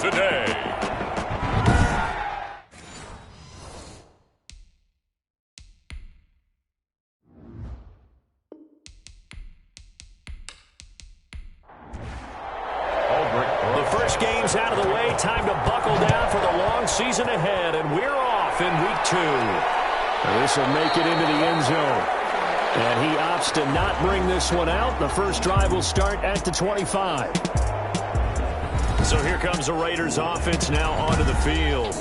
today. The first game's out of the way. Time to buckle down for the long season ahead, and we're off in week 2. This will make it into the end zone. And he opts to not bring this one out. The first drive will start at the 25. So here comes the Raiders offense now onto the field.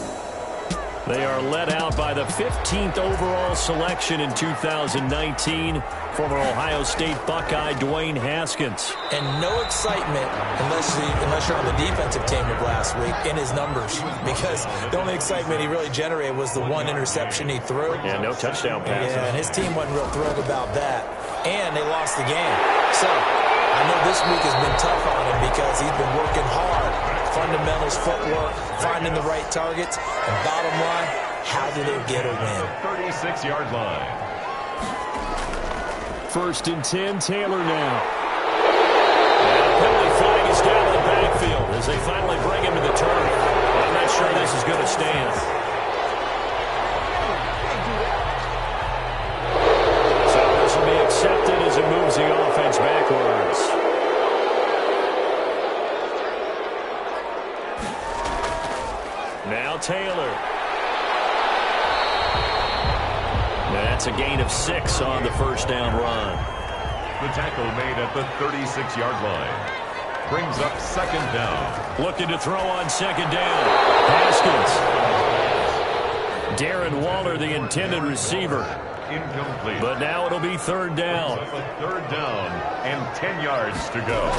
They are led out by the 15th overall selection in 2019, former Ohio State Buckeye Dwayne Haskins. And no excitement unless you're on the defensive team of last week in his numbers, because the only excitement he really generated was the one interception he threw. Yeah, no touchdown passes. Yeah, and his team wasn't real thrilled about that. And they lost the game. So I know this week has been tough on him because he's been working hard. Fundamentals, footwork, finding the right targets, and bottom line, how do they get a win? 36-yard line. 1st and 10, Taylor now. And a penalty flag is down in the backfield as they finally bring him to the turf. I'm not sure this is going to stand. So this will be accepted as it moves the offense backwards. Now Taylor. That's a gain of 6 on the first down run. The tackle made at the 36-yard line. Brings up 2nd down. Looking to throw on 2nd down. Haskins. Darren Waller, the intended receiver. Incomplete. But now it'll be 3rd down. Brings up a 3rd down and 10 yards to go.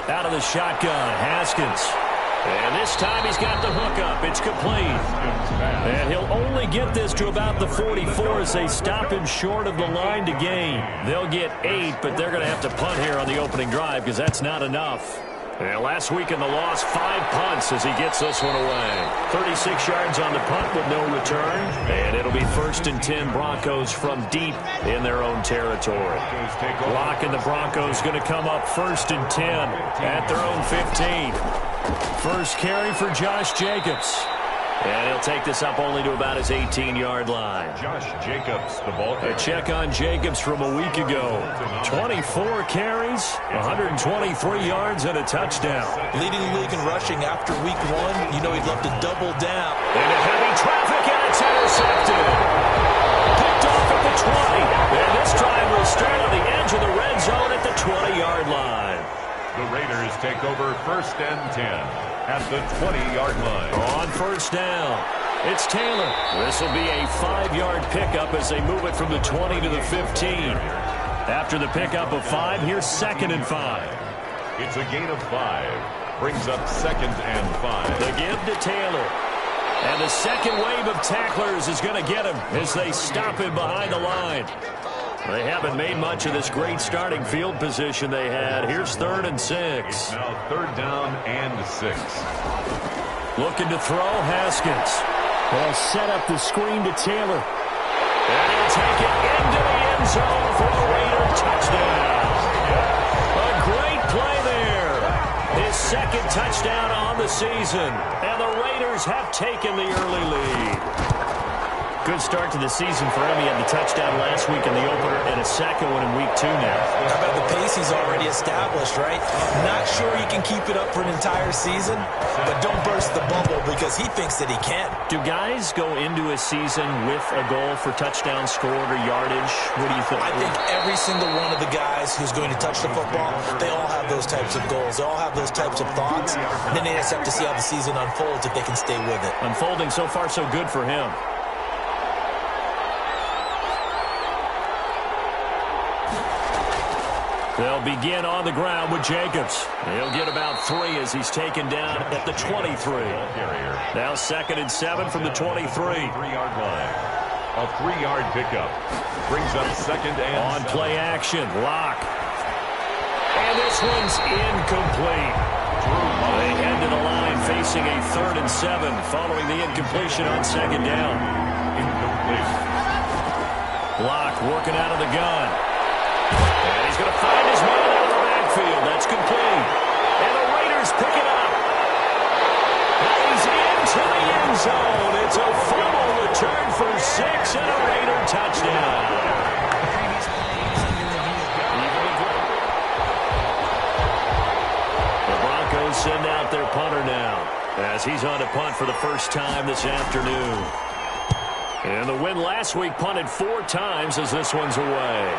Out of the shotgun, Haskins. And this time he's got the hook up. It's complete. And he'll only get this to about the 44 as they stop him short of the line to gain. They'll get 8, but they're going to have to punt here on the opening drive because that's not enough. And last week in the loss, 5 punts as he gets this one away. 36 yards on the punt with no return. And it'll be 1st and 10 Broncos from deep in their own territory. Locke and the Broncos going to come up 1st and 10 at their own 15. First carry for Josh Jacobs. And he'll take this up only to about his 18-yard line. Josh Jacobs, the ball carrier. A check on Jacobs from a week ago. 24 carries, 123 yards, and a touchdown. Leading the league in rushing after week 1. You know he'd love to double down. Into heavy traffic, and it's intercepted. Picked off at the 20. And this drive will start on the edge of the red zone at the 20-yard line. The Raiders take over 1st and 10 at the 20-yard line. On 1st down, it's Taylor. This will be a 5-yard pickup as they move it from the 20 to the 15. After the pickup of 5, here's 2nd and 5. It's a gain of 5. Brings up 2nd and 5. The give to Taylor. And the second wave of tacklers is going to get him as they stop him behind the line. They haven't made much of this great starting field position they had. Here's 3rd and 6. It's now 3rd down and 6. Looking to throw, Haskins. They'll set up the screen to Taylor. And he'll take it into the end zone for a Raider touchdown. A great play there. His 2nd touchdown on the season. And the Raiders have taken the early lead. Good start to the season for him. He had the touchdown last week in the opener and a 2nd one in week 2 now. How about the pace he's already established, right? Not sure he can keep it up for an entire season, but don't burst the bubble because he thinks that he can. Do guys go into a season with a goal for touchdown scored or yardage? What do you think? I think every single one of the guys who's going to touch the football, they all have those types of goals. They all have those types of thoughts. And then they just have to see how the season unfolds if they can stay with it. Unfolding so far so good for him. They'll begin on the ground with Jacobs. He'll get about 3 as he's taken down at the 23. Now 2nd and 7 from the 23. 3-yard line. A 3-yard pickup. Brings up 2nd and on 7. Play action, Locke. And this one's incomplete. They head to the line facing a 3rd and 7 following the incompletion on 2nd down. Incomplete. Locke working out of the gun. And he's going to find his man out of the backfield. That's complete. And the Raiders pick it up. zone. It's a fumble return for 6 and a Raider touchdown. Send out their punter now as he's on to punt for the first time this afternoon. And the win last week punted 4 times as this one's away.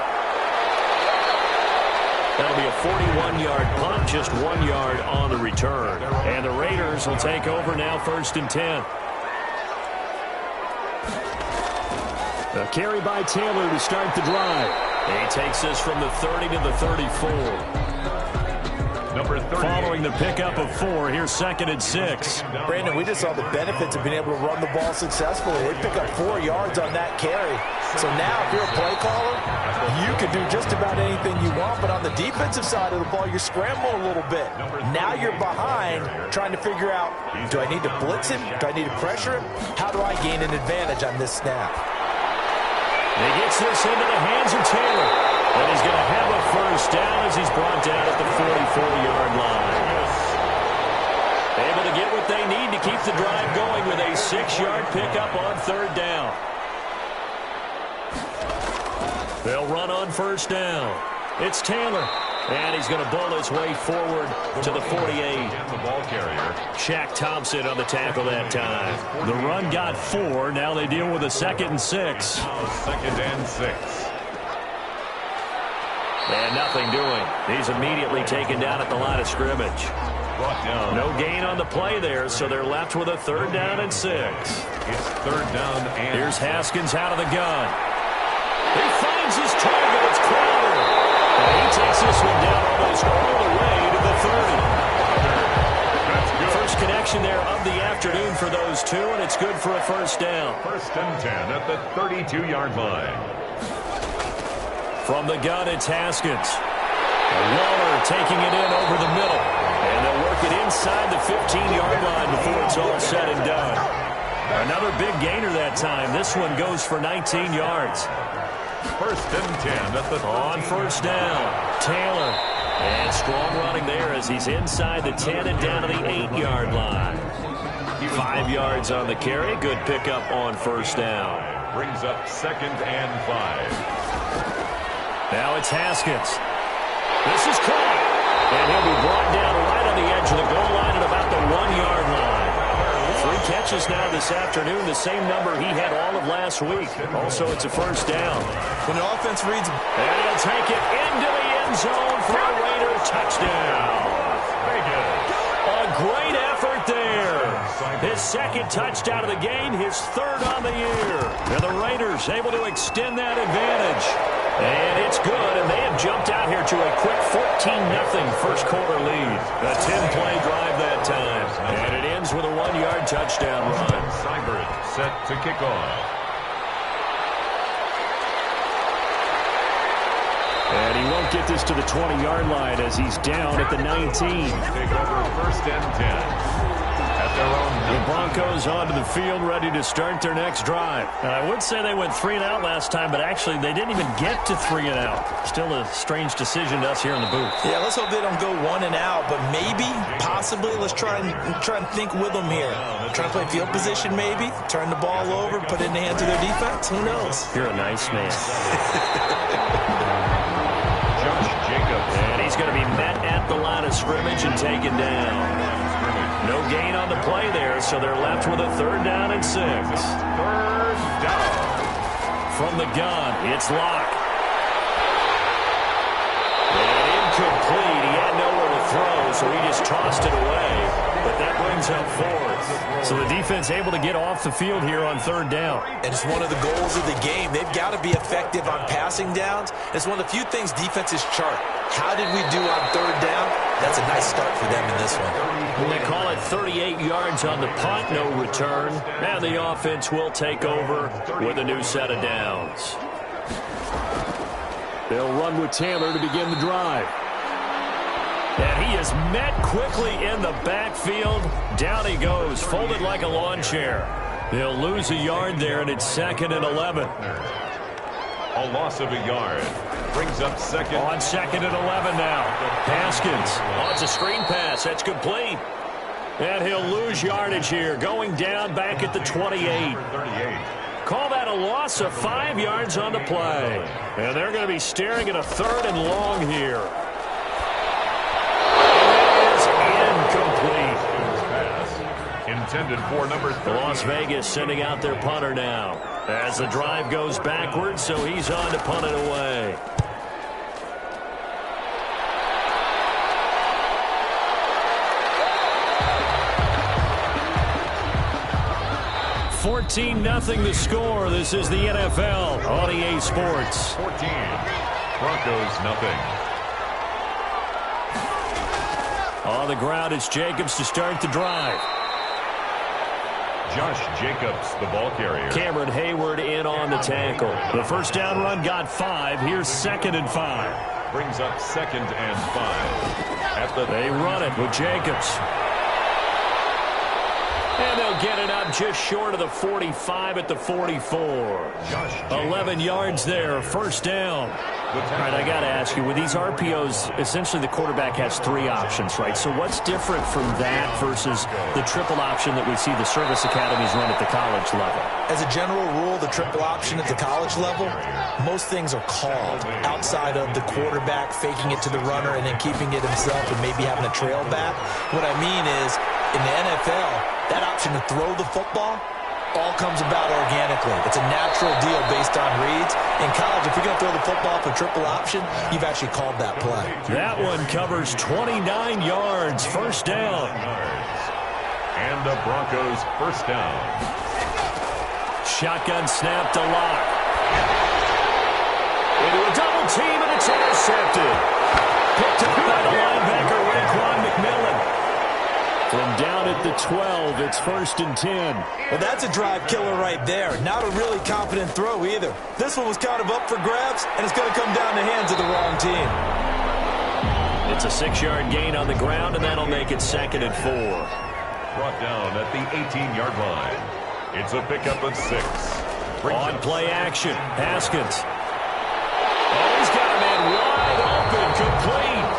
That'll be a 41-yard punt, just 1 yard on the return. And the Raiders will take over now, 1st and 10. A carry by Taylor to start the drive. He takes this from the 30 to the 34. Following the pickup of 4, here's 2nd and 6. Brandon, we just saw the benefits of being able to run the ball successfully. They pick up 4 yards on that carry. So now if you're a play caller, you can do just about anything you want. But on the defensive side of the ball, you're scrambling a little bit. Now you're behind trying to figure out, do I need to blitz him? Do I need to pressure him? How do I gain an advantage on this snap? He gets this into the hands of Taylor. And he's going to have a first down as he's brought down at the 44-yard line. Able to get what they need to keep the drive going with a 6-yard pickup on 3rd down. They'll run on 1st down. It's Taylor. And he's going to bull his way forward to the 48. The ball carrier. Shaq Thompson on the tackle that time. The run got 4. Now they deal with a 2nd and 6. 2nd and 6. And nothing doing. He's immediately taken down at the line of scrimmage. Brought down. No gain on the play there, so they're left with a 3rd down and 6. It's 3rd down and... Here's Haskins out of the gun. He finds his target. It's Crowder. And he takes this one down almost all the way to the 30. First connection there of the afternoon for those two, and it's good for a first down. 1st and 10 at the 32-yard line. From the gun, it's Haskins. Waller taking it in over the middle. And they'll work it inside the 15-yard line before it's all said and done. Another big gainer that time. This one goes for 19 yards. 1st and 10 at the... On 1st down, Taylor. And strong running there as he's inside the 10 and down to the 8-yard line. 5 yards on the carry. Good pickup on 1st down. Brings up 2nd and 5. Now it's Haskins. This is caught. And he'll be brought down right on the edge of the goal line at about the 1-yard line. 3 catches now this afternoon, the same number he had all of last week. Also, it's a first down. When the offense reads... And he'll take it into the end zone for a Raider touchdown. Very good. A great effort there. His 2nd touchdown of the game, his 3rd on the year. And the Raiders able to extend that advantage. And it's good, and they have jumped out here to a quick 14-0 first quarter lead. A 10-play drive that time. And it ends with a 1-yard touchdown run. Seibert set to kick off. And he won't get this to the 20-yard line as he's down at the 19. Take over 1st and 10. The Broncos onto the field ready to start their next drive. I would say they went 3 and out last time, but actually they didn't even get to 3 and out. Still a strange decision to us here in the booth. Yeah, let's hope they don't go 1 and out, but maybe, possibly, let's try and think with them here. Try to play field position maybe, turn the ball over, put it in the hands of their defense. Who knows? You're a nice man. Josh Jacobs. And he's going to be met at the line of scrimmage and taken down. No gain on the play there, so they're left with a 3rd down and 6. 3rd down. From the gun, it's Locke. And incomplete. He had nowhere to throw, so he just tossed it away. But that brings up 4th. So the defense able to get off the field here on 3rd down. And it's one of the goals of the game. They've got to be effective on passing downs. It's one of the few things defenses chart. How did we do on 3rd down? That's a nice start for them in this one. They call it 38 yards on the punt, no return. And the offense will take over with a new set of downs. They'll run with Taylor to begin the drive. And he is met quickly in the backfield. Down he goes, folded like a lawn chair. They'll lose a yard there, and it's 2nd and 11. A loss of a yard. Brings up 2nd. On 2nd and 11 now. Haskins. Oh, it's a screen pass. That's complete. And he'll lose yardage here, going down back at the 28. Call that a loss of 5 yards on the play. And they're going to be staring at a 3rd and long here. It is incomplete. Intended for number 30. Las Vegas sending out their punter now. As the drive goes backwards, so he's on to punt it away. 14-0 the score. This is the NFL on EA Sports. 14. Broncos nothing. On the ground, it's Jacobs to start the drive. Josh Jacobs, the ball carrier. Cameron Hayward in on the tackle. The first down run got 5. Here's 2nd and 5. Brings up 2nd and 5. They run it with Jacobs. And they'll get it up just short of the 45 at the 44. 11 yards there, first down. All right, I got to ask you, with these RPOs, essentially the quarterback has 3 options, right? So what's different from that versus the triple option that we see the service academies run at the college level? As a general rule, the triple option at the college level, most things are called outside of the quarterback faking it to the runner and then keeping it himself and maybe having a trail back. What I mean is, in the NFL, that option to throw the football all comes about organically. It's a natural deal based on reads. In college, if you're going to throw the football for triple option, you've actually called that play. That one covers 29 yards, first down. And the Broncos first down. Shotgun snap to Locke. Into a double team, and it's intercepted. Picked up by the linebacker, Raekwon McMillan. From down at the 12, it's 1st and 10. Well, that's a drive killer right there. Not a really confident throw either. This one was kind of up for grabs, and it's going to come down the hands of the wrong team. It's a 6-yard gain on the ground, and that'll make it 2nd and 4. Brought down at the 18-yard line. It's a pickup of 6. On play action, Haskins. Oh, he's got a man wide open, complete.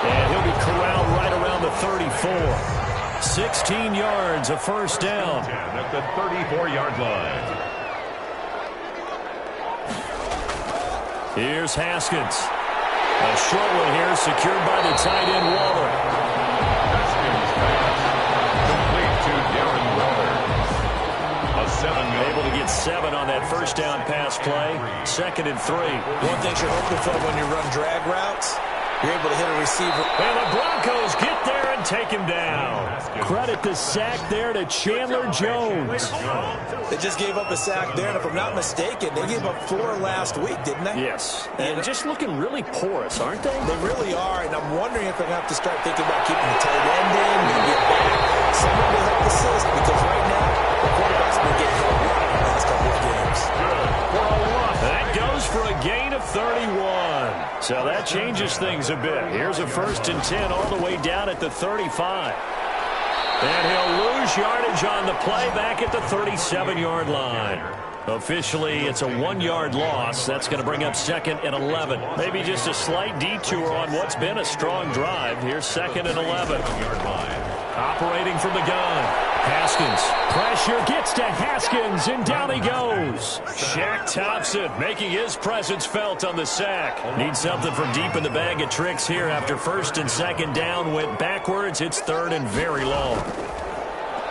And he'll be corralled right around the 34. 16 yards, a first down. At the 34-yard line. Here's Haskins. A short one here, secured by the tight end, Waller. Haskins pass. Complete to Darren Waller. A 7-yard. Able to get 7 on that first down pass play. 2nd and 3. One thing you're hoping for when you run drag routes, you're able to hit a receiver. And the Broncos get there and take him down. Credit the sack there to Chandler Jones. They just gave up a sack there, and if I'm not mistaken, they gave up 4 last week, didn't they? Yes. And just looking really porous, aren't they? They really are, and I'm wondering if they're going to have to start thinking about keeping the tight end in, maybe a back, someone to help assist, because right now, the quarterback's been getting held a lot in the last couple of games. That goes for a gain of 31. So that changes things a bit. Here's a 1st and 10 all the way down at the 35. And he'll lose yardage on the play back at the 37-yard line. Officially, it's a 1-yard loss. That's going to bring up 2nd and 11. Maybe just a slight detour on what's been a strong drive. Here's 2nd and 11. Operating from the gun. Haskins. Pressure gets to Haskins, and down he goes. Shaq Thompson making his presence felt on the sack. Needs something from deep in the bag of tricks here after 1st and 2nd down. Went backwards. It's 3rd and very long.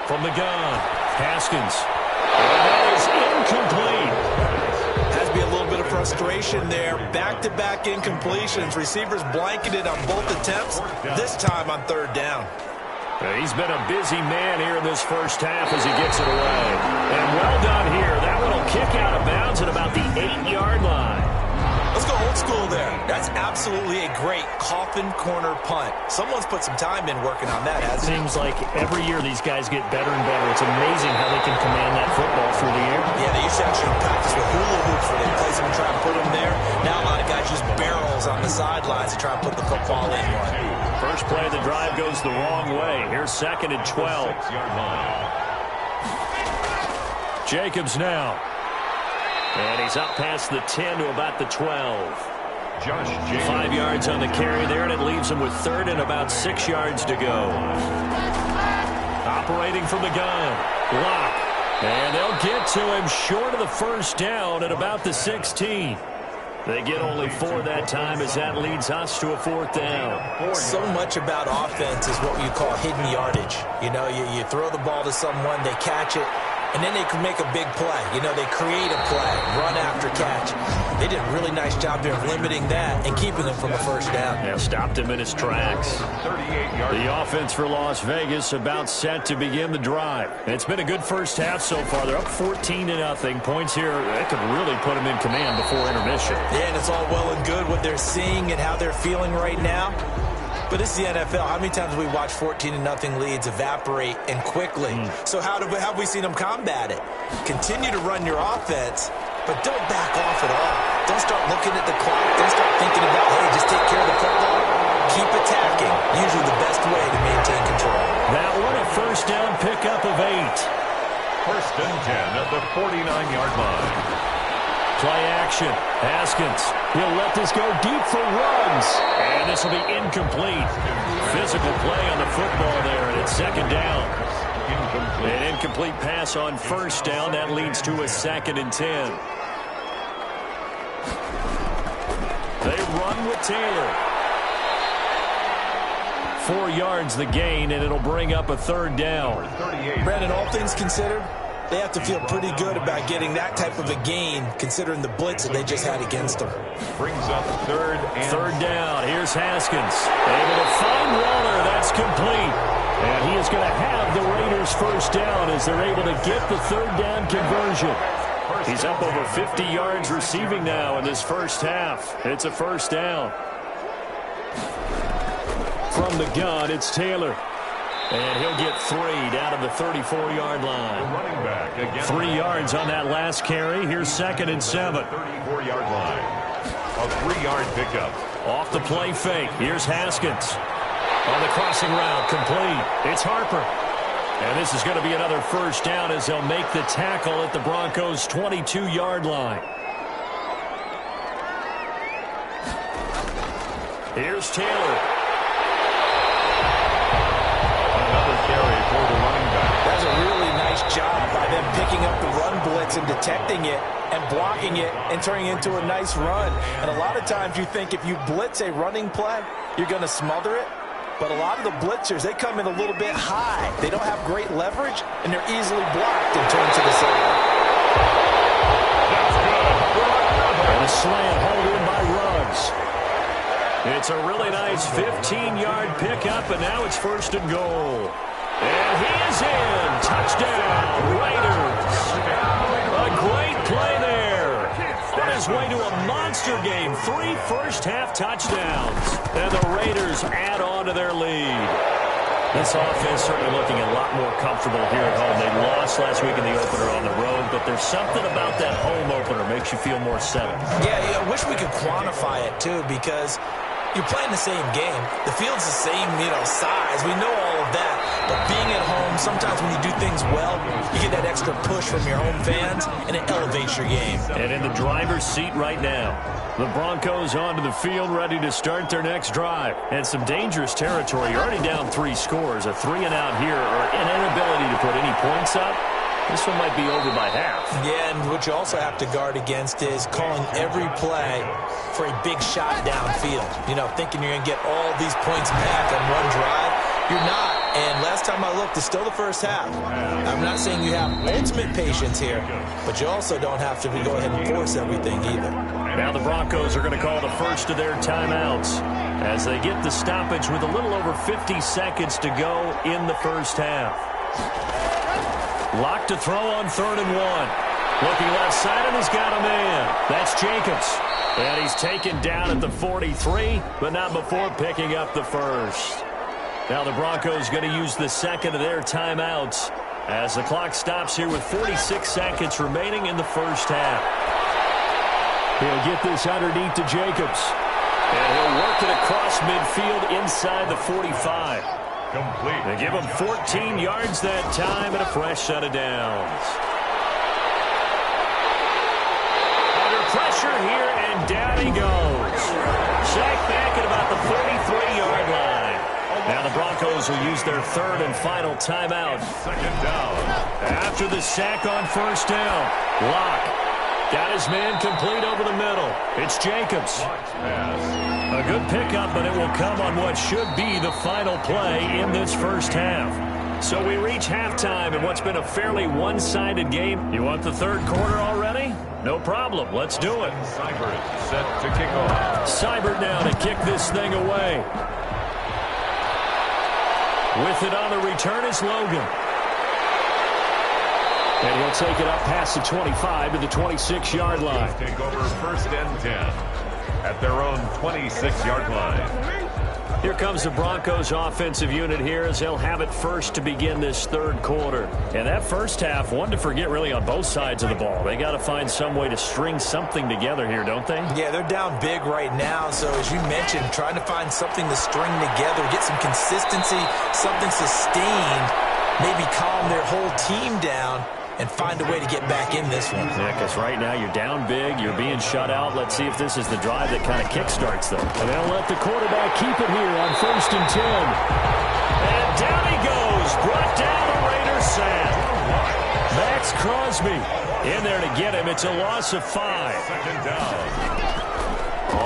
From the gun. Haskins. And that is incomplete. Has to be a little bit of frustration there. Back-to-back incompletions. Receivers blanketed on both attempts, this time on 3rd down. He's been a busy man here in this first half as he gets it away. And well done here. That one will kick out of bounds at about the 8-yard line. Let's go old school there. That's absolutely a great coffin corner punt. Someone's put some time in working on that, hasn't it? Seems like every year these guys get better and better. It's amazing how they can command that football through the air. Yeah, they used to actually practice with hula hoops where they place them and try and put them there. Now a lot of guys use barrels on the sidelines to try and put the football in one. First play of the drive goes the wrong way. Here's 2nd and 12. Jacobs now. And he's up past the 10 to about the 12. Josh Jacobs. 5 yards on the carry there, and it leaves him with 3rd and about 6 yards to go. operating from the gun. Lock. And they'll get to him short of the first down at about the 16. They get only 4 that time as that leads us to a 4th down. So much about offense is what you call hidden yardage. You know, you throw the ball to someone, they catch it, and then they can make a big play. You know, they create a play, run after catch. They did a really nice job there of limiting that and keeping him from a first down. Yeah, stopped him in his tracks. The offense for Las Vegas about set to begin the drive. It's been a good first half so far. They're up 14-0. Points here, that could really put them in command before intermission. Yeah, and it's all well and good what they're seeing and how they're feeling right now. But it's the NFL. How many times have we watched 14-0 leads evaporate and quickly? So how have we seen them combat it? Continue to run your offense, but don't back off at all. Don't start looking at the clock. Don't start thinking about, hey, just take care of the football. Keep attacking. Usually the best way to maintain control. That one a first down pickup of 8. 1st and 10 at the 49-yard line. Play action. Haskins. He'll let this go deep for Ruggs. And this will be incomplete. Physical play on the football there, and it's 2nd down. An incomplete pass on 1st down. That leads to a 2nd and 10. They run with Taylor. 4 yards the gain, and it'll bring up a 3rd down. Brandon, all things considered, they have to feel pretty good about getting that type of a gain, considering the blitz that they just had against them. Brings up 3rd down. Here's Haskins. Able to find Waller. That's complete. And he is going to have the Raiders' first down as they're able to get the 3rd down conversion. He's up over 50 yards receiving now in this first half. It's a first down. From the gun, it's Taylor. And he'll get 3 down to the 34-yard line. 3 yards on that last carry. Here's 2nd and 7. 34-yard line. A 3-yard pickup. Off the play fake. Here's Haskins. On the crossing route, complete. It's Harper. And this is going to be another first down as they'll make the tackle at the Broncos' 22-yard line. Here's Taylor. That's a really nice job by them picking up the run blitz and detecting it and blocking it and turning it into a nice run. And a lot of times you think if you blitz a running play, you're going to smother it. But a lot of the blitzers, they come in a little bit high. They don't have great leverage, and they're easily blocked and turned to the side. And a slant hold in by Ruggs. It's a really nice 15-yard pickup, and now it's 1st and goal. And he is in. Touchdown, Raiders. A great play there. On his way to a monster game. 3 first-half touchdowns. And the Raiders add on to their lead. This offense certainly looking a lot more comfortable here at home. They lost last week in the opener on the road, but there's something about that home opener makes you feel more settled. Yeah, I wish we could quantify it, too, because you're playing the same game. The field's the same, size. We know all of that. But being at home, sometimes when you do things well, you get that extra push from your home fans, and it elevates your game. And in the driver's seat right now, the Broncos onto the field ready to start their next drive. And some dangerous territory. You're already down 3 scores. A 3-and-out here or an inability to put any points up. This one might be over by half. Yeah, and what you also have to guard against is calling every play for a big shot downfield. Thinking you're going to get all these points back on one drive. You're not. And last time I looked, it's still the first half. I'm not saying you have ultimate patience here, but you also don't have to go ahead and force everything either. Now the Broncos are going to call the first of their timeouts as they get the stoppage with a little over 50 seconds to go in the first half. Locked to throw on 3rd and 1. Looking left side, and he's got a man. That's Jacobs. And he's taken down at the 43, but not before picking up the first. Now the Broncos going to use the second of their timeouts as the clock stops here with 46 seconds remaining in the first half. He'll get this underneath to Jacobs. And he'll work it across midfield inside the 45. Complete. They give him 14 yards that time and a fresh set of downs. Under pressure here, and down he goes. Sacked back at about the 43-yard line. Now the Broncos will use their third and final timeout. Second down. After the sack on first down, Locke got his man complete over the middle. It's Jacobs. A good pickup, but it will come on what should be the final play in this first half. So we reach halftime in what's been a fairly one-sided game. You want the third quarter already? No problem. Let's do it. Seibert set to kick off. Seibert now to kick this thing away. With it on the return is Logan. And he'll take it up past the 25 to the 26-yard line. Take over first and 10 at their own 26-yard line. Here comes the Broncos offensive unit here as they'll have it first to begin this third quarter. And that first half, one to forget really on both sides of the ball. They got to find some way to string something together here, don't they? Yeah, they're down big right now. So as you mentioned, trying to find something to string together, get some consistency, something sustained, maybe calm their whole team down and find a way to get back in this one. Yeah, because right now you're down big, you're being shut out. Let's see if this is the drive that kind of kickstarts them. And they'll let the quarterback keep it here on first and 10. And down he goes, brought down the Raiders sack. Max Crosby in there to get him. It's a loss of 5. Second down.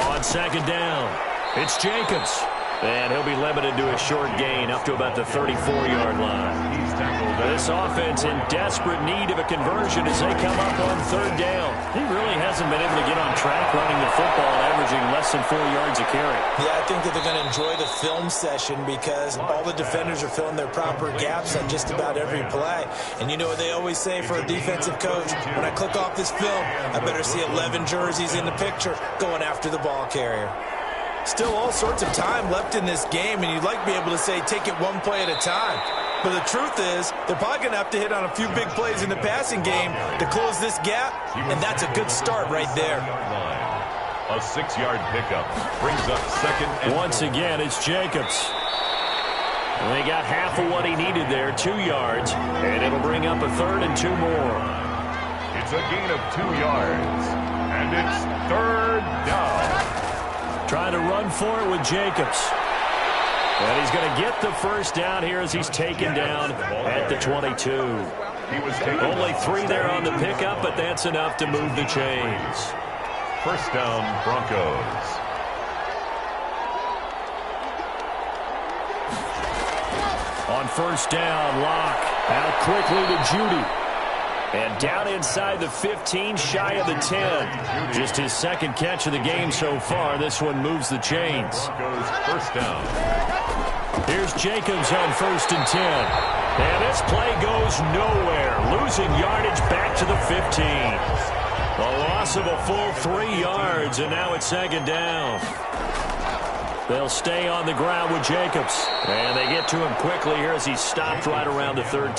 On second down, it's Jacobs. And he'll be limited to a short gain up to about the 34-yard line. He's tackled. This offense in desperate need of a conversion as they come up on third down. He really hasn't been able to get on track running the football, averaging less than 4 yards a carry. Yeah, I think that they're going to enjoy the film session because all the defenders are filling their proper gaps on just about every play. And you know what they always say for a defensive coach? When I click off this film, I better see 11 jerseys in the picture going after the ball carrier. Still all sorts of time left in this game, and you'd like to be able to say take it one play at a time. But the truth is, they're probably going to have to hit on a few big plays in the passing game to close this gap, and that's a good start right there. A 6-yard pickup brings up second and Once again, it's Jacobs. And they got half of what he needed there, 2 yards, and it'll bring up a third and 2 more. It's a gain of 2 yards, and it's third down. Trying to run for it with Jacobs. And he's going to get the first down here as he's taken down at the 22. Only 3 there on the pickup, but that's enough to move the chains. First down, Broncos. On first down, Locke out quickly to Judy. And down inside the 15, shy of the 10. Just his second catch of the game so far. This one moves the chains. Broncos first down. Here's Jacobs on first and 10. And this play goes nowhere. Losing yardage back to the 15. A loss of a full 3 yards, and now it's second down. They'll stay on the ground with Jacobs. And they get to him quickly here as he's stopped right around the 13.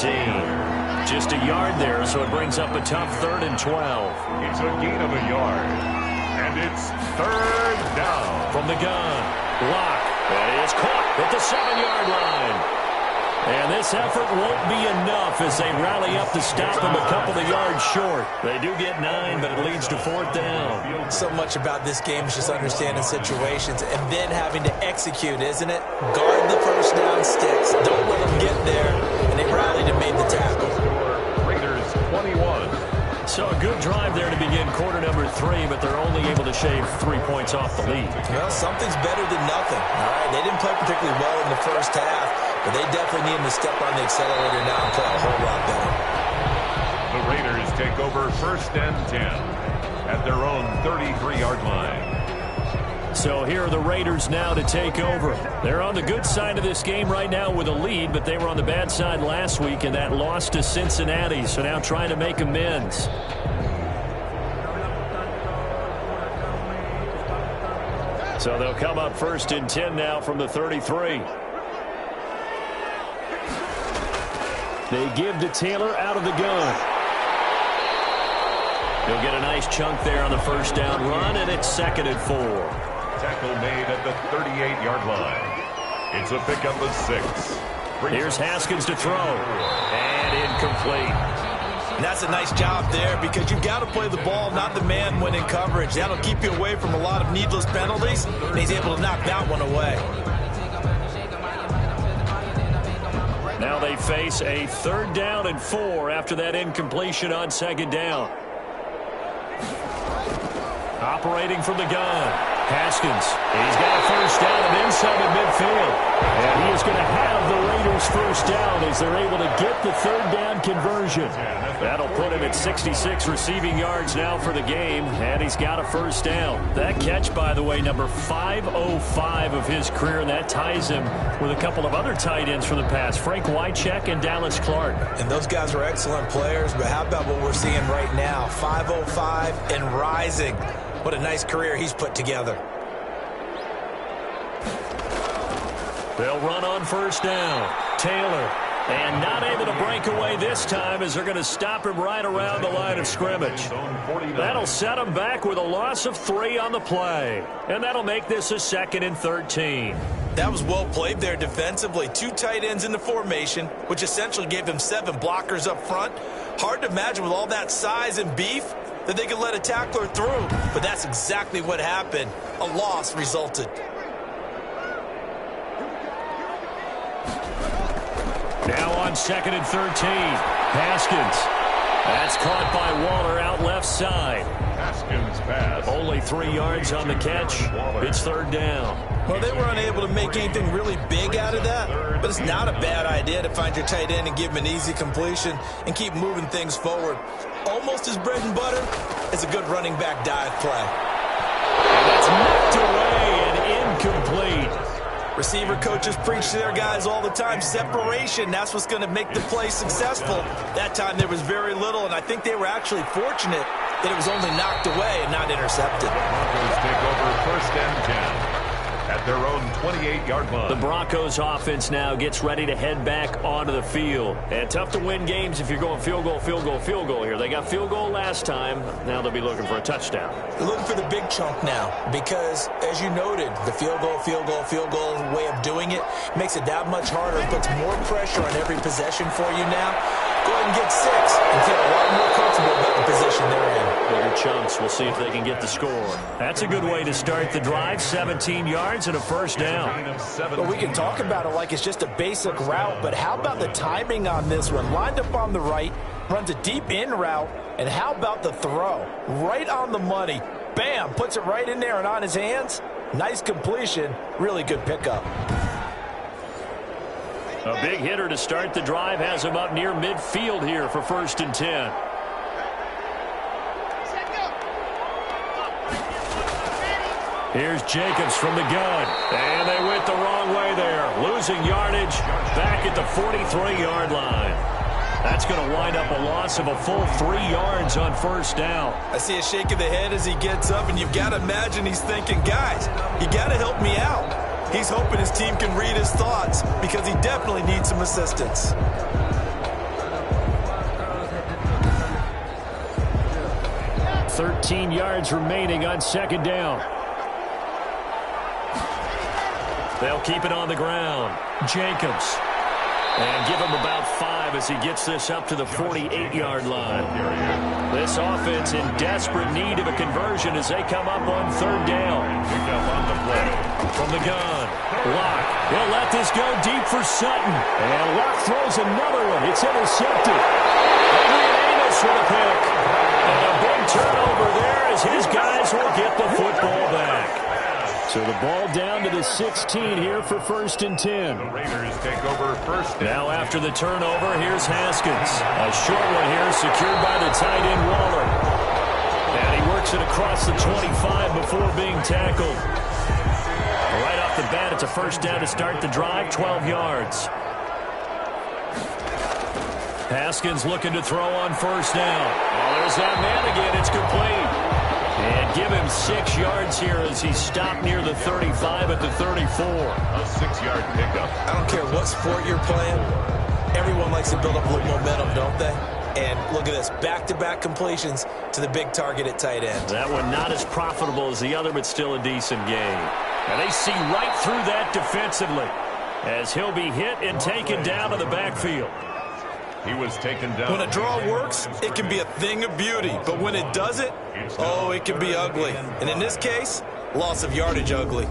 Just a yard there, so it brings up a tough third and 12. It's a gain of a yard. And it's third down. From the gun, Locke. And it's caught at the 7-yard line. And this effort won't be enough as they rally up to stop him a couple of yards short. They do get 9, but it leads to fourth down. So much about this game is just understanding situations and then having to execute, isn't it? Guard the first down sticks. Don't let them get there. And they rallied and made the tackle. Raiders 21. So a good drive there to begin quarter number 3, but they're only able to shave 3 points off the lead. Well, something's better than nothing. All right, they didn't play particularly well in the first half, but they definitely need them to step on the accelerator now and play a whole lot better. The Raiders take over first and 10 at their own 33-yard line. So here are the Raiders now to take over. They're on the good side of this game right now with a lead, but they were on the bad side last week in that loss to Cincinnati, so now trying to make amends. So they'll come up first and 10 now from the 33. They give to Taylor out of the gun. He'll get a nice chunk there on the first down run, and it's second and 4. Tackle made at the 38-yard line. It's a pickup of 6. Here's Haskins to throw. And incomplete. And that's a nice job there because you've got to play the ball, not the man when in coverage. That'll keep you away from a lot of needless penalties, and he's able to knock that one away. they face a 3rd down and 4 after that incompletion on 2nd down. Operating from the gun, Haskins. He's got a 1st down and inside of midfield. And he is going to have the Raiders 1st down as they're able to get the 3rd down conversion. That'll put him at 66 receiving yards now for the game, and he's got a 1st down. That catch, by the way, number 505 of his career, and that ties him with a couple of other tight ends from the past, Frank Wycheck and Dallas Clark. And those guys are excellent players, but how about what we're seeing right now? 505 and rising. What a nice career he's put together. They'll run on 1st down. Taylor. And not able to break away this time as they're going to stop him right around the line of scrimmage. That'll set him back with a loss of 3 on the play. And that'll make this a 2nd and 13. That was well played there defensively. 2 tight ends in the formation, which essentially gave them 7 blockers up front. Hard to imagine with all that size and beef that they could let a tackler through. But that's exactly what happened. A loss resulted. Now on 2nd and 13. Haskins. That's caught by Waller out left side. Haskins pass. Only 3 yards on the catch. It's 3rd down. Well, they were unable to make anything really big out of that, but it's not a bad idea to find your tight end and give him an easy completion and keep moving things forward. Almost his bread and butter is a good running back dive play. And that's knocked away and incomplete. Receiver coaches preach to their guys all the time. Separation, that's what's going to make the play successful. That time there was very little, and I think they were actually fortunate that it was only knocked away and not intercepted. Broncos take over 1st and 10 at their own 28-yard line. The Broncos offense now gets ready to head back onto the field. And tough to win games if you're going field goal, field goal, field goal here. They got field goal last time. Now they'll be looking for a touchdown. They're looking for the big chunk now because, as you noted, the field goal way of doing it makes it that much harder, puts more pressure on every possession for you now. Go ahead and get 6 and feel a lot more comfortable about the position they're in. Bigger chunks. We'll see if they can get the score. That's a good way to start the drive. 17 yards and a 1st down. Well, we can talk about it like it's just a basic route, but how about the timing on this one? Lined up on the right, runs a deep in route, and how about the throw? Right on the money. Bam! Puts it right in there and on his hands. Nice completion. Really good pickup. A big hitter to start the drive has him up near midfield here for 1st and 10. Here's Jacobs from the gun. And they went the wrong way there. Losing yardage back at the 43-yard line. That's going to wind up a loss of a full 3 yards on 1st down. I see a shake of the head as he gets up, and you've got to imagine he's thinking, guys, you got to help me out. He's hoping his team can read his thoughts because he definitely needs some assistance. $13 yards remaining on 2nd down. They'll keep it on the ground. Jacobs. And give him about 5 as he gets this up to the 48-yard line. This offense in desperate need of a conversion as they come up on 3rd down. Pick up on the play. From the gun, Locke. He'll let this go deep for Sutton. And Locke throws another one. It's intercepted. Adrian Amos with a pick. And a big turnover there as his guys will get the football back. So the ball down to the 16 here for 1st and 10. The Raiders take over 1st and 10. Now after the turnover, here's Haskins. A short one here secured by the tight end Waller. And he works it across the 25 before being tackled. Right off the bat, it's a 1st down to start the drive, 12 yards. Haskins looking to throw on 1st down. Oh, there's that man again. It's complete. And give him 6 yards here as he stopped near the 35 at the 34. A 6-yard pickup. I don't care what sport you're playing. Everyone likes to build up a little momentum, don't they? And look at this, back-to-back completions to the big target at tight end. That one not as profitable as the other, but still a decent game. And they see right through that defensively as he'll be hit and taken down to the backfield. He was taken down. When a draw works, it can be a thing of beauty. But when it doesn't, oh, it can be ugly. And in this case, loss of yardage ugly.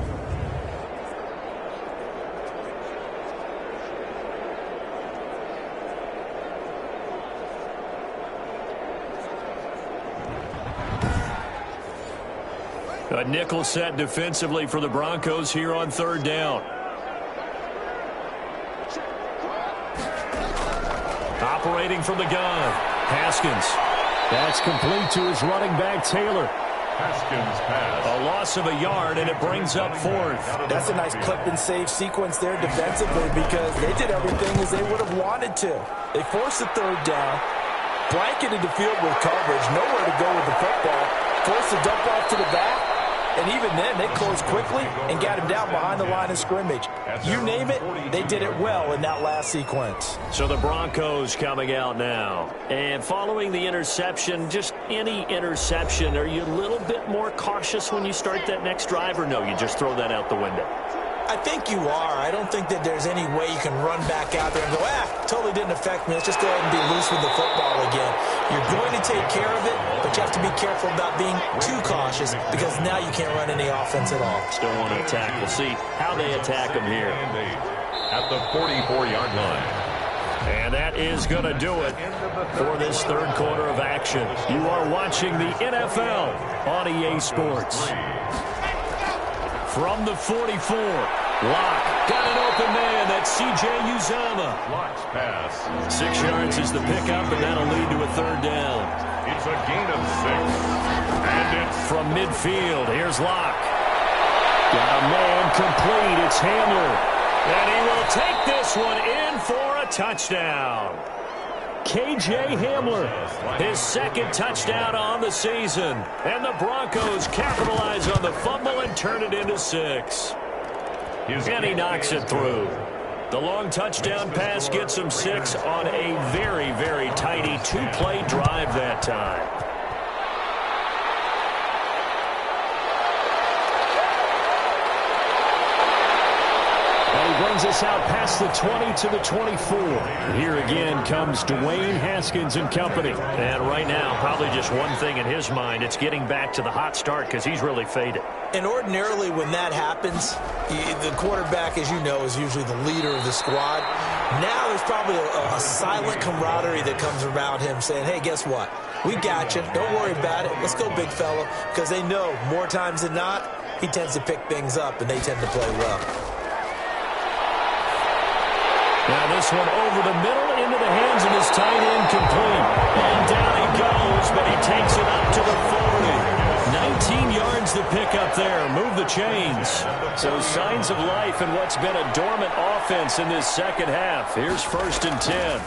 A nickel set defensively for the Broncos here on third down. Operating from the gun, Haskins. That's complete to his running back, Taylor. Haskins pass. A loss of a yard, and it brings up fourth. That's a nice clip and save sequence there defensively because they did everything as they would have wanted to. They forced the third down, blanketed the field with coverage, nowhere to go with the football, forced the dump off to the back, and even then they closed quickly and got him down behind the line of scrimmage. You name it, they did it well in that last sequence. So the Broncos coming out now. And following the interception, just any interception, are you a little bit more cautious when you start that next drive, or no, you just throw that out the window? I think you are. I don't think that there's any way you can run back out there and go, totally didn't affect me. Let's just go ahead and be loose with the football again. You're going to take care of it, but you have to be careful about being too cautious because now you can't run any offense at all. Still want to attack. We'll see how they attack them here. At the 44-yard line. And that is going to do it for this third quarter of action. You are watching the NFL on EA Sports. From the 44, Locke got an open man. That's C.J. Uzomah. Locke's pass. 6 yards is the pickup, and that'll lead to a third down. It's a gain of 6. And it's from midfield. Here's Locke. Got a man complete. It's Hamler. And he will take this one in for a touchdown. K.J. Hamler, his second touchdown on the season. And the Broncos capitalize on the fumble and turn it into 6. And he knocks it through. The long touchdown pass gets him 6 on a very, very tidy 2-play drive that time. Brings us out past the 20 to the 24. Here again comes Dwayne Haskins and company. And right now, probably just one thing in his mind. It's getting back to the hot start because he's really faded. And ordinarily when that happens, the quarterback, as you know, is usually the leader of the squad. Now there's probably a silent camaraderie that comes around him saying, hey, guess what? We got you. Don't worry about it. Let's go, big fella. Because they know more times than not, he tends to pick things up and they tend to play well. Now this one over the middle into the hands of his tight end complete. And down he goes, but he takes it up to the 40. 19 yards to pick up there. Move the chains. So signs of life in what's been a dormant offense in this second half. Here's 1st and 10.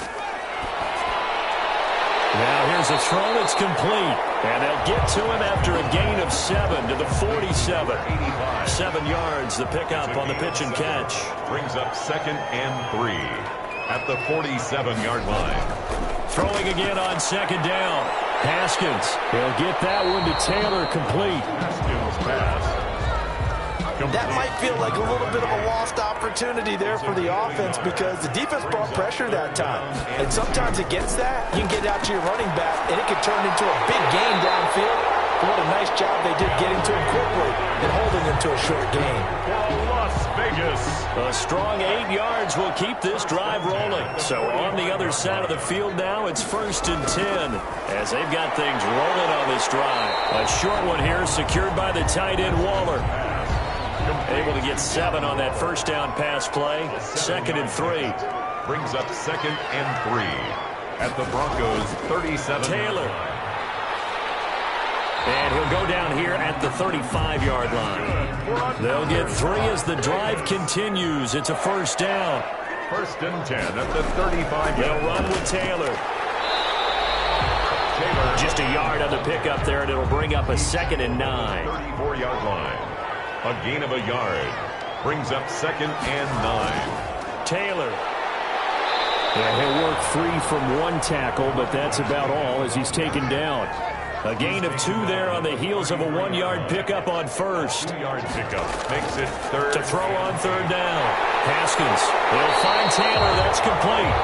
Now here's a throw that's complete. And they'll get to him after a gain of 7 to the 47. 7 yards, the pickup on the pitch and catch. Brings up 2nd and 3 at the 47-yard line. Throwing again on 2nd down. Haskins, he'll get that one to Taylor, complete. Haskins pass. That might feel like a little bit of a lost opportunity there for the offense because the defense brought pressure that time. And sometimes against that, you can get out to your running back, and it could turn into a big gain downfield. But what a nice job they did getting to him quickly and holding him to a short gain. Las Vegas. A strong 8 yards will keep this drive rolling. So on the other side of the field now, it's 1st and 10 as they've got things rolling on this drive. A short one here secured by the tight end Waller. Able to get 7 on that first down pass play. 2nd and 3. Brings up 2nd and 3 at the Broncos 37. Taylor. And he'll go down here at the 35-yard line. They'll get 3 as the drive continues. It's a 1st down. 1st and 10 at the 35. They'll run with Taylor. Just a yard on the pickup there, and it'll bring up a 2nd and 9. 34-yard line. A gain of a yard. Brings up 2nd and 9. Taylor. Yeah, he'll work free from 1 tackle, but that's about all as he's taken down. A gain of 2 there on the heels of a 1-yard pickup on 1st. 2-yard pickup makes it 3rd. To throw on 3rd down. Haskins. He'll find Taylor. That's complete.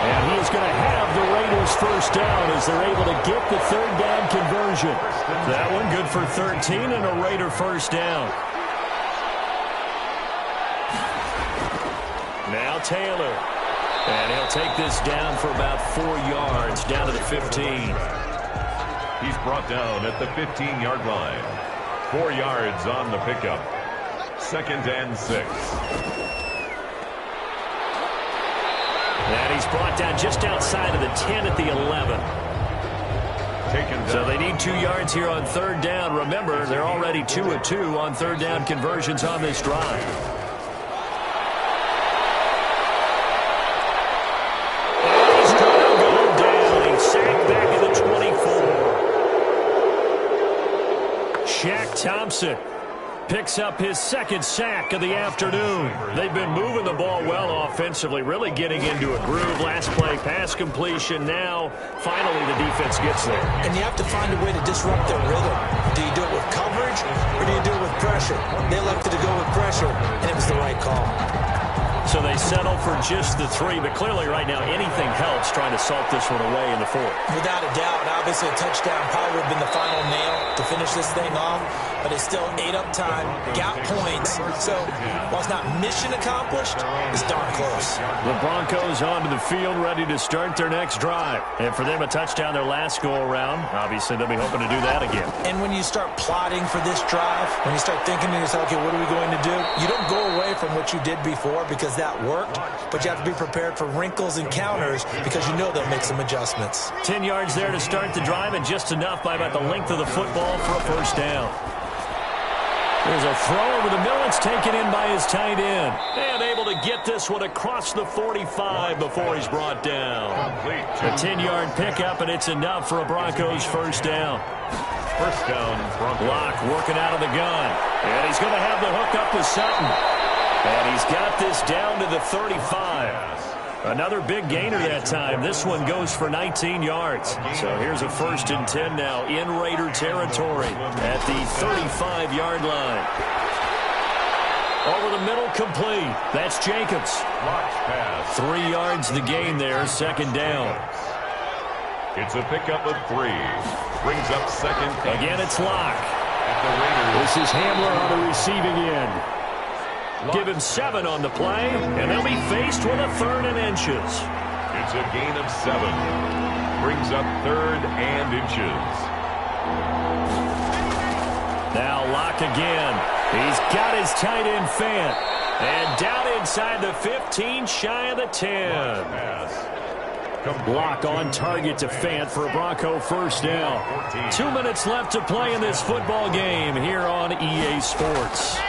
And he is going to have the Raiders 1st down as they're able to get the 3rd down conversion. That one good for 13 and a Raider 1st down. Now Taylor. And he'll take this down for about 4 yards, down to the 15. He's brought down at the 15-yard line. 4 yards on the pickup. 2nd and 6. And he's brought down just outside of the 10 at the 11. So they need 2 yards here on 3rd down. Remember, they're already 2 of 2 on 3rd down conversions on this drive. And he's going to go down. He's sacked back at the 24. Shaq Thompson picks up his 2nd sack of the afternoon. They've been moving the ball well offensively, really getting into a groove. Last play, pass completion. Now, finally, the defense gets there. And you have to find a way to disrupt their rhythm. Do you do it with coverage, or do you do it with pressure? They elected to go with pressure, and it was the right call. So they settle for just the 3, but clearly right now anything helps trying to salt this one away in the 4th. Without a doubt, obviously a touchdown probably would have been the final nail to finish this thing off, but it's still ate up time, got points. So while it's not mission accomplished, it's darn close. The Broncos onto the field ready to start their next drive. And for them, a touchdown their last go-around. Obviously, they'll be hoping to do that again. And when you start plotting for this drive, when you start thinking to yourself, okay, what are we going to do? You don't go away from what you did before because that worked, but you have to be prepared for wrinkles and counters because you know they'll make some adjustments. 10 yards there to start the drive, and just enough by about the length of the football for a 1st down. There's a throw over the middle. It's taken in by his tight end. And able to get this one across the 45 before he's brought down. A 10-yard pickup, and it's enough for a Broncos 1st down. 1st down, Broncos. Locke working out of the gun. And he's going to have the hook up with Sutton. And he's got this down to the 35. Another big gainer that time. This one goes for 19 yards. So here's a 1st and 10 now in Raider territory at the 35-yard line. Over the middle, complete. That's Jacobs. 3 yards the gain there, 2nd down. It's a pickup of 3. Brings up 2nd. Again, it's Locke. This is Hamler on the receiving end. Give him 7 on the play, and they'll be faced with a 3rd and inches. It's a gain of 7. Brings up 3rd and inches. Now Locke again. He's got his tight end Fant. And down inside the 15, shy of the 10. Locke on target to Fant for a Bronco 1st down. 2 minutes left to play in this football game here on EA Sports.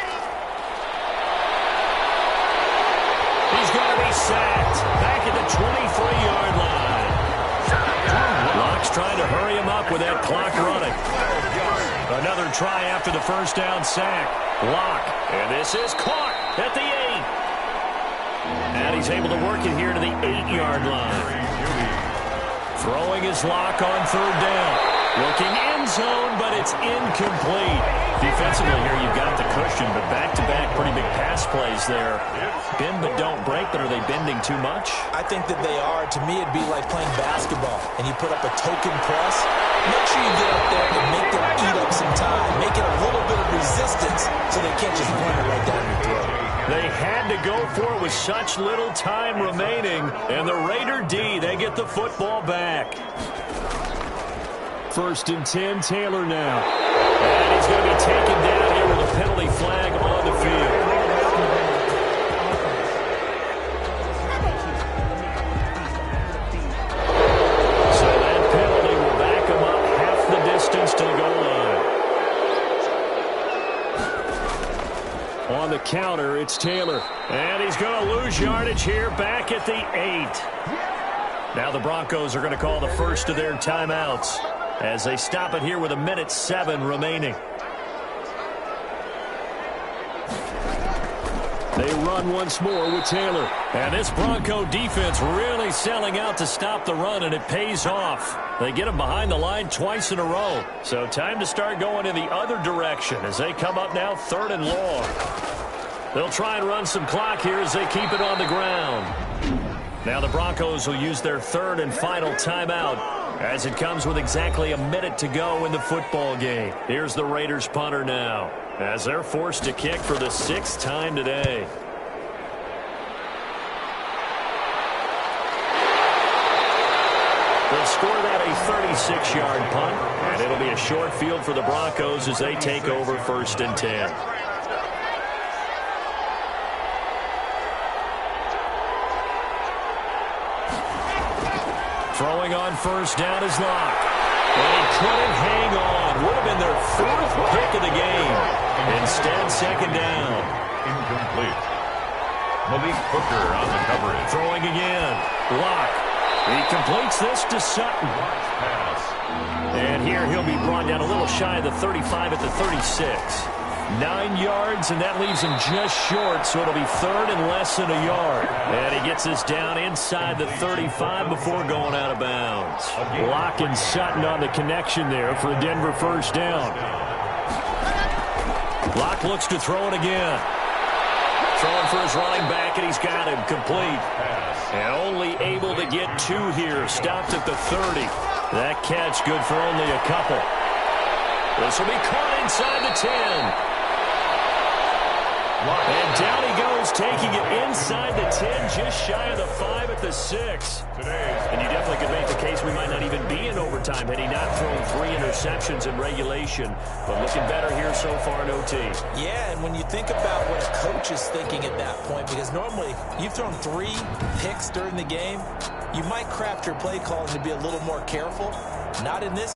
He's going to be sacked back at the 23-yard line. Locke's trying to hurry him up with that clock running. Another try after the 1st down sack. Locke, and this is caught at the 8. And he's able to work it here to the 8-yard line. Throwing his Locke on 3rd down. Looking end zone, but it's incomplete. Defensively here, you've got the cushion, but back-to-back pretty big pass plays there. Bend but don't break, but are they bending too much? I think that they are. To me, it'd be like playing basketball, and you put up a token press. Make sure you get up there and make them eat up some time. Make it a little bit of resistance so they can't just run it right down your throat. They had to go for it with such little time remaining, and the Raider D, they get the football back. 1st and 10, Taylor now. And he's going to be taken down here with a penalty flag on the field. So that penalty will back him up half the distance to the goal line. On the counter, it's Taylor. And he's going to lose yardage here back at the 8. Now the Broncos are going to call the first of their timeouts as they stop it here with 1:07 remaining. They run once more with Taylor. And this Bronco defense really selling out to stop the run, and it pays off. They get him behind the line twice in a row. So time to start going in the other direction as they come up now 3rd and long. They'll try and run some clock here as they keep it on the ground. Now the Broncos will use their 3rd and final timeout as it comes with exactly 1 minute to go in the football game. Here's the Raiders punter now as they're forced to kick for the 6th time today. They'll score that a 36-yard punt, and it'll be a short field for the Broncos as they take over 1st and 10. Throwing on 1st down is Locke. And he couldn't hang on. Would have been their 4th pick of the game. Instead, 2nd down. Incomplete. Malik Hooker on the coverage. Throwing again. Locke. He completes this to Sutton. And here he'll be brought down a little shy of the 35 at the 36. 9 yards, and that leaves him just short, so it'll be 3rd and less than a yard. And he gets us down inside the 35 before going out of bounds. Locke and Sutton on the connection there for a Denver 1st down. Locke looks to throw it again. Throwing for his running back, and he's got him complete. And only able to get 2 here. Stopped at the 30. That catch good for only a couple. This will be caught inside the 10. And down he goes, taking it inside the 10, just shy of the 5 at the 6. And you definitely could make the case we might not even be in overtime had he not thrown 3 interceptions in regulation. But looking better here so far in OT. Yeah, and when you think about what a coach is thinking at that point, because normally you've thrown 3 picks during the game, you might craft your play calling to be a little more careful. Not in this.